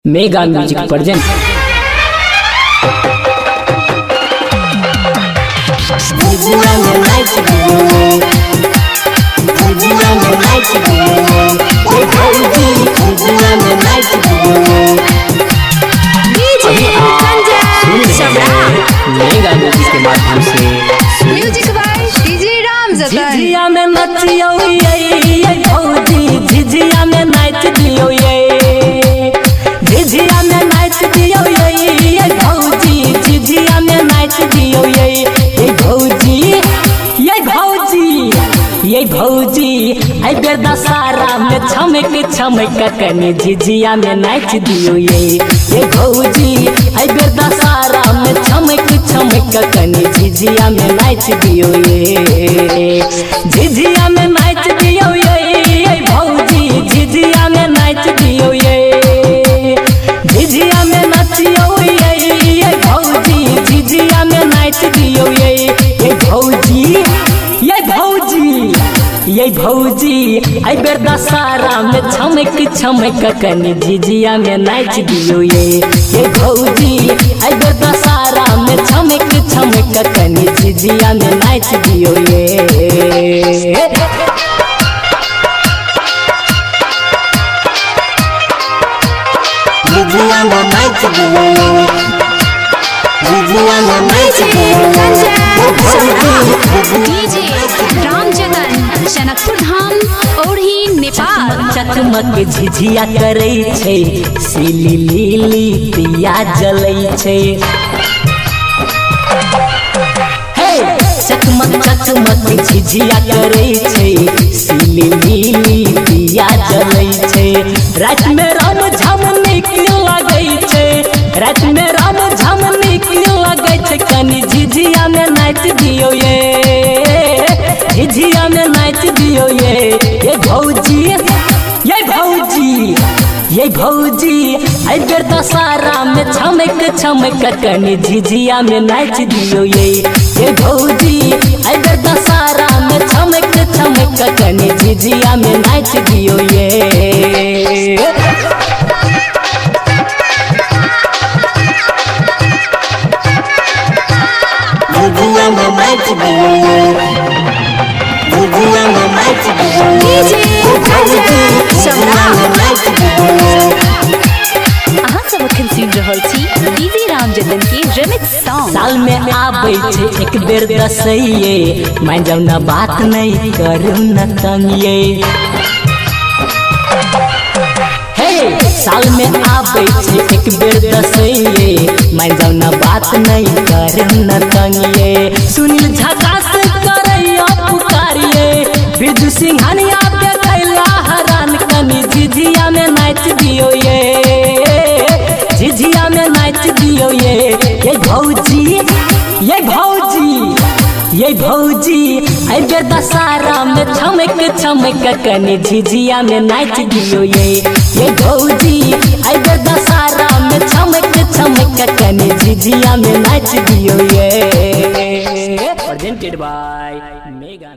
Mega music present. Mega music के माध्यम से म्यूजिक बाय डीजे राम जतन। झिझिया में नचियो ये भौजी, झिझिया में नाच दियो ये, झिझिया में नाच दियो ये भौजी, झिझिया में नाच दियो ये भौजी, ये भौजी, ये भौजी। आई बेर दशहरा में छमक छमक कनी झिझिया में नाच दियो ये भौजी। आई बेर दशहरा में छमक छमक कनी झिझिया में नाच दियो ये, झिझिया में नाच दियो ये भौजी, झिझिया में नाच दियो ये, झिझिया में नाचियो ये भौजी, झिझिया में नाच दियो ये भौजी, ये भौजी, ये भौजी। आई बेर दशहरा में छमक छमक कनी झिझिया में नाच दियो ये भौजी। आई बेर दशहरा में छमक छमक कनी झिझिया में नाच दियो ये। झिझिया में नाच दियो ये, झिझिया में नाच दियो डीजे राम जतन, जनकपुर धाम, ओढ़ी, नेपाल। चकमक झिझिया करे छे, सिली लीली दिया जलै छे। हे चकमक चकमक झिझिया करे छे, सिली लीली दिया जलै छे। रात में राम झम नीक लगै छे, रात में राम झम नीक लगै छे। कनी झिझिया में नाच दियो ये, झिझिया में नाच दियो ये भौजी, ये भौजी, ये भौजी। आई बेर दशहरा में छमक छमक कनी झिझिया में नाच दियो ये भौजी। आई बेर दशहरा में छमक छमक कनी झिझिया में नाच दियो ये। झिझिया में नाच दियो ये, झिझिया में नाच दियो ये, झिझिया में नाच दियो ये। अहाँ सब अखन सुनि रहल छी डीजे राम जतन के रिमिक्स सॉन्ग। साल में आबै छे एक बेर दसइये, मान जाऊ ना बात नहीं करू न तंगिए। हे साल में आबै छे एक बेर दसइये, मान जाऊ ना बात नहीं करू न तंगिए। सुनील झकास करैया पुकारिए, बिरजू सिंघानिया पे कैला हरान कनी झिझिया में नाच दियो ये, झिझिया में नाच दियो ये भौजी, ये भौजी, ये भौजी। आई बेर दशहरा में छमक छमक कनी झिझिया में नाच दियो ये भौजी। आई बेर दशहरा में छमक छमक कनी झिझिया में नाच दियो ये। Presented by mega.